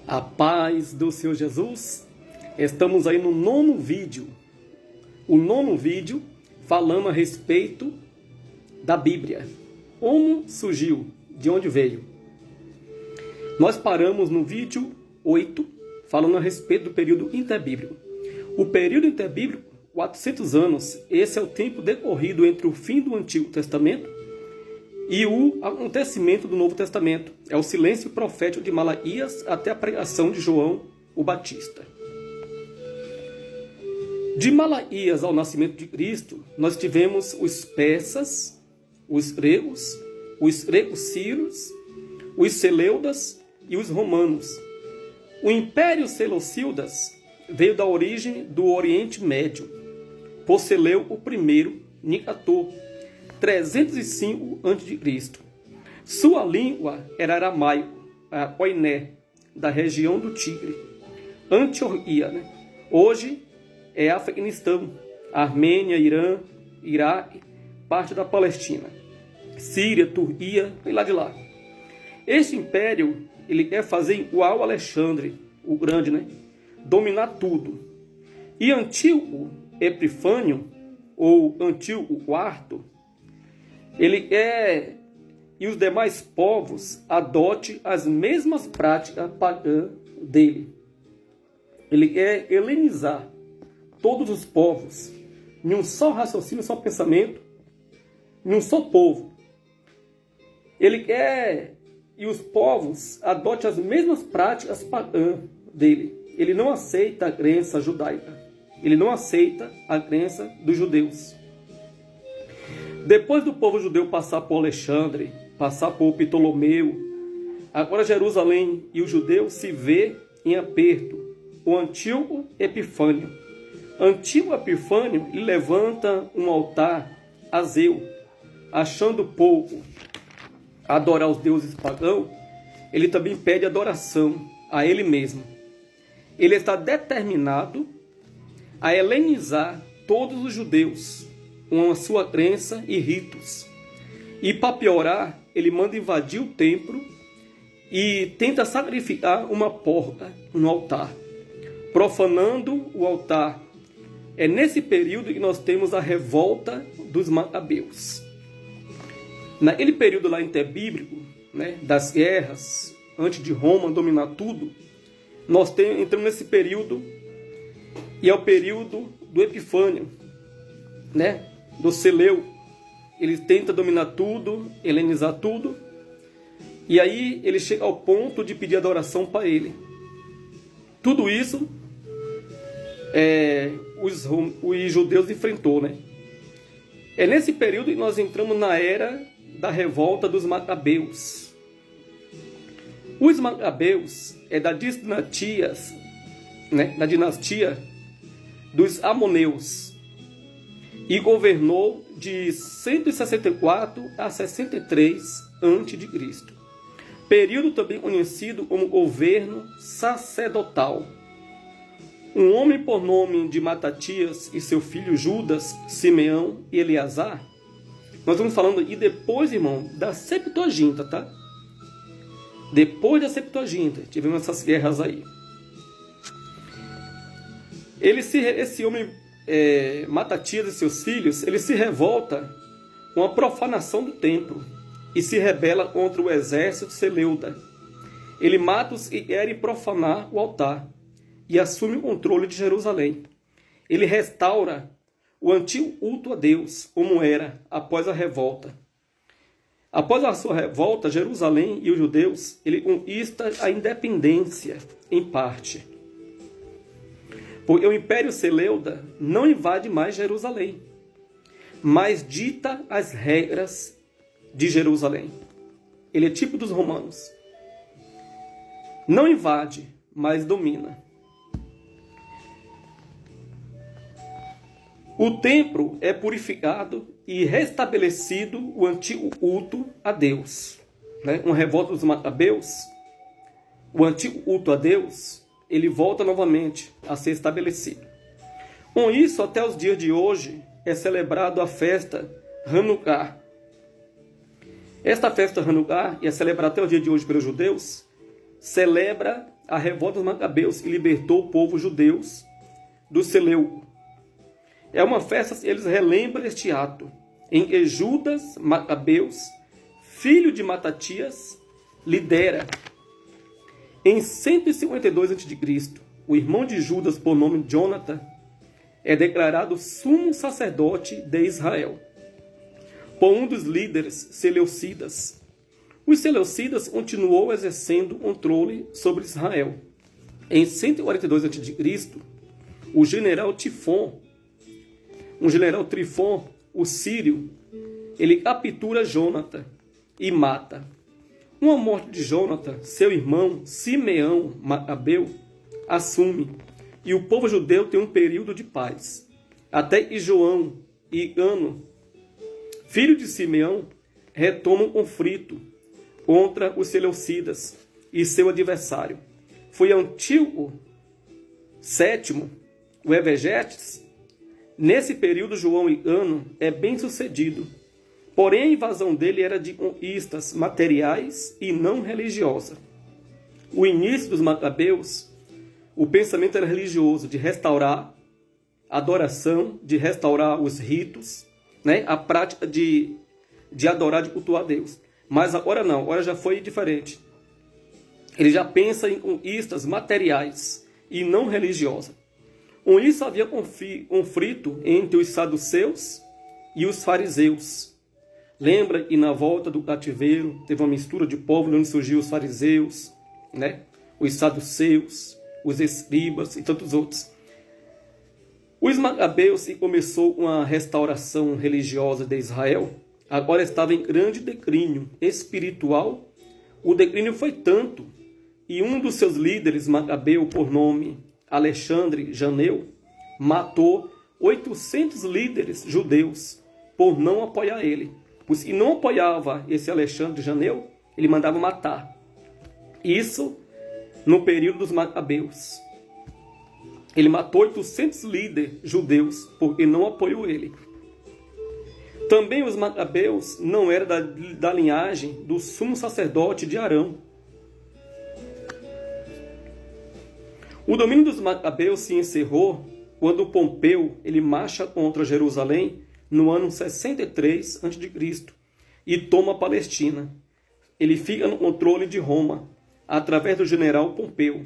A paz do Senhor Jesus. Estamos aí no nono vídeo. O nono vídeo falando a respeito da Bíblia. Como surgiu? De onde veio? Nós paramos no vídeo 8, falando a respeito do período interbíblico. O período interbíblico, 400 anos, esse é o tempo decorrido entre o fim do Antigo Testamento e o acontecimento do Novo Testamento. É o silêncio profético de Malaquias até a pregação de João o Batista. De Malaquias ao nascimento de Cristo, nós tivemos os persas, os gregos sírios, os seleudas e os romanos. O Império Seleucidas veio da origem do Oriente Médio, por Seleu I Nicator, 305 a.C. Sua língua era aramaico, a Koiné, da região do Tigre. Antioquia, hoje é Afeganistão, Armênia, Irã, Iraque, parte da Palestina, Síria, Turquia e lá de lá. Este império, ele quer fazer igual Alexandre, o Grande, dominar tudo. E Antíoco Epifânio, ou Antíoco IV, ele quer e os demais povos adotem as mesmas práticas pagãs dele. Ele quer helenizar todos os povos em um só raciocínio, só pensamento, em um só povo. Ele quer e os povos adotem as mesmas práticas pagãs dele. Ele não aceita a crença judaica. Ele não aceita a crença dos judeus. Depois do povo judeu passar por Alexandre, passar por Ptolomeu, agora Jerusalém e os judeus se vê em aperto. O Antíoco Epifânio. Antíoco Epifânio levanta um altar a Zeu, achando pouco adorar os deuses pagãos, ele também pede adoração a ele mesmo. Ele está determinado a helenizar todos os judeus com a sua crença e ritos. E para piorar, ele manda invadir o templo e tenta sacrificar uma porca no altar, profanando o altar. É nesse período que nós temos a revolta dos Macabeus. Naquele período lá interbíblico, das guerras, antes de Roma dominar tudo, nós entramos nesse período, e é o período do Epifânio, do Seleu. Ele tenta dominar tudo, helenizar tudo, e aí ele chega ao ponto de pedir adoração para ele. Tudo isso os judeus enfrentou, É nesse período que nós entramos na era da revolta dos Macabeus. Os Macabeus é da dinastia dos Amoneus e governou de 164 a 63 a.C. Período também conhecido como governo sacerdotal. Um homem por nome de Matatias e seu filho Judas, Simeão e Eleazar. Nós vamos falando aí depois, irmão, da Septuaginta, tá? Depois da Septuaginta, tivemos essas guerras aí. Esse homem, Matatias e seus filhos, ele se revolta com a profanação do templo e se rebela contra o exército seleuda. Ele mata os que querem profanar o altar e assume o controle de Jerusalém. Ele restaura o antigo culto a Deus, como era após a revolta. Após a sua revolta, Jerusalém e os judeus, ele conquista a independência, em parte. Porque o Império Seleuda não invade mais Jerusalém, mas dita as regras de Jerusalém. Ele é tipo dos romanos. Não invade, mas domina. O templo é purificado e restabelecido o antigo culto a Deus. Uma revolta dos Macabeus, o antigo culto a Deus, ele volta novamente a ser estabelecido. Com isso, até os dias de hoje, é celebrado a festa Hanukkah. Esta festa Hanukkah, que é celebrada até o dia de hoje pelos judeus, celebra a revolta dos Macabeus e libertou o povo judeu do Seleuco. É uma festa, eles relembram este ato, em que Judas Macabeus, filho de Matatias, lidera. Em 152 a.C., o irmão de Judas, por nome Jonathan, é declarado sumo sacerdote de Israel por um dos líderes seleucidas. Os seleucidas continuou exercendo controle sobre Israel. Em 142 a.C., o general Trifon, o sírio, ele captura Jonathan e mata. Com a morte de Jonathan, seu irmão Simeão Macabeu assume, e o povo judeu tem um período de paz, até que João e Ano, filho de Simeão, retomam o conflito contra os seleucidas e seu adversário. Foi Antíoco VII, o Evegetes. Nesse período, João e Ano é bem sucedido, porém a invasão dele era de conquistas materiais e não religiosa. O início dos Macabeus, o pensamento era religioso, de restaurar a adoração, de restaurar os ritos, né? A prática de adorar, de cultuar a Deus. Mas agora não, agora já foi diferente. Ele já pensa em conquistas materiais e não religiosas. Com isso havia conflito entre os saduceus e os fariseus. Lembra que na volta do cativeiro teve uma mistura de povos onde surgiu os fariseus, né? Os saduceus, os escribas e tantos outros. Os Macabeus, que começou com a restauração religiosa de Israel, agora estava em grande declínio espiritual. O declínio foi tanto, e um dos seus líderes, Macabeu, por nome Alexandre Janeu, matou 800 líderes judeus por não apoiar ele. Pois se não apoiava esse Alexandre Janeu, ele mandava matar. Isso no período dos Macabeus. Ele matou 800 líderes judeus porque não apoiou ele. Também os Macabeus não eram da linhagem do sumo sacerdote de Arão. O domínio dos Macabeus se encerrou quando Pompeu ele marcha contra Jerusalém no ano 63 a.C. e toma a Palestina. Ele fica no controle de Roma, através do general Pompeu.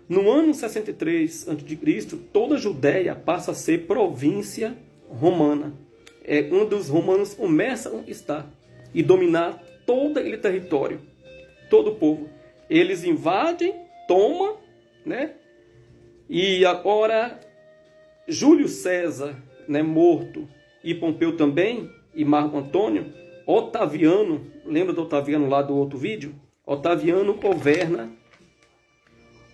No ano 63 a.C., toda a Judéia passa a ser província romana. É onde os romanos começam a conquistar e dominar todo aquele território, todo o povo. Eles invadem, tomam, né? E agora Júlio César, né, morto, e Pompeu também, e Marco Antônio, Otaviano, lembra do Otaviano lá do outro vídeo? Otaviano governa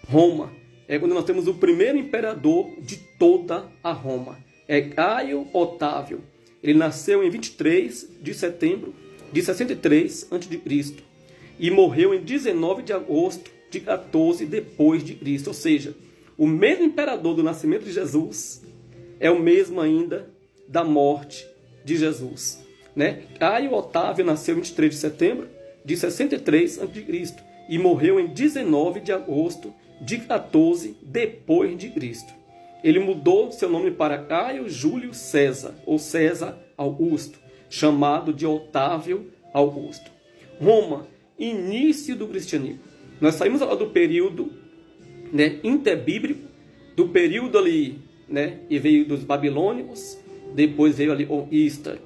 Roma. É quando nós temos o primeiro imperador de toda a Roma. É Caio Otávio. Ele nasceu em 23 de setembro de 63 a.C. e morreu em 19 de agosto de 14 depois de Cristo. Ou seja, o mesmo imperador do nascimento de Jesus é o mesmo ainda da morte de Jesus, né? Caio Otávio nasceu em 23 de setembro de 63 a.C. e morreu em 19 de agosto de 14 depois de Cristo. Ele mudou seu nome para Caio Júlio César, ou César Augusto, chamado de Otávio Augusto. Roma, início do cristianismo. Nós saímos do período, né, interbíblico, do período ali, né, e veio dos babilônicos, depois veio ali o conquista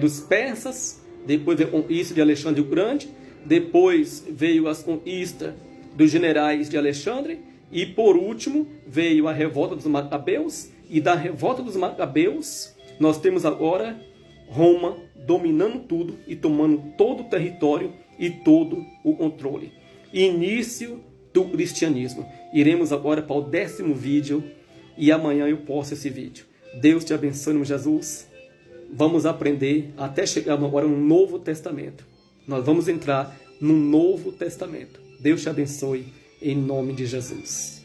dos persas, depois veio a conquista de Alexandre o Grande, depois veio as conquistas dos generais de Alexandre, e por último veio a revolta dos Macabeus, e da revolta dos Macabeus nós temos agora Roma dominando tudo e tomando todo o território e todo o controle. Início do cristianismo. Iremos agora para o 10º vídeo e amanhã eu posto esse vídeo. Deus te abençoe, meu Jesus. Vamos aprender até chegar agora no Novo Testamento. Nós vamos entrar no Novo Testamento. Deus te abençoe em nome de Jesus.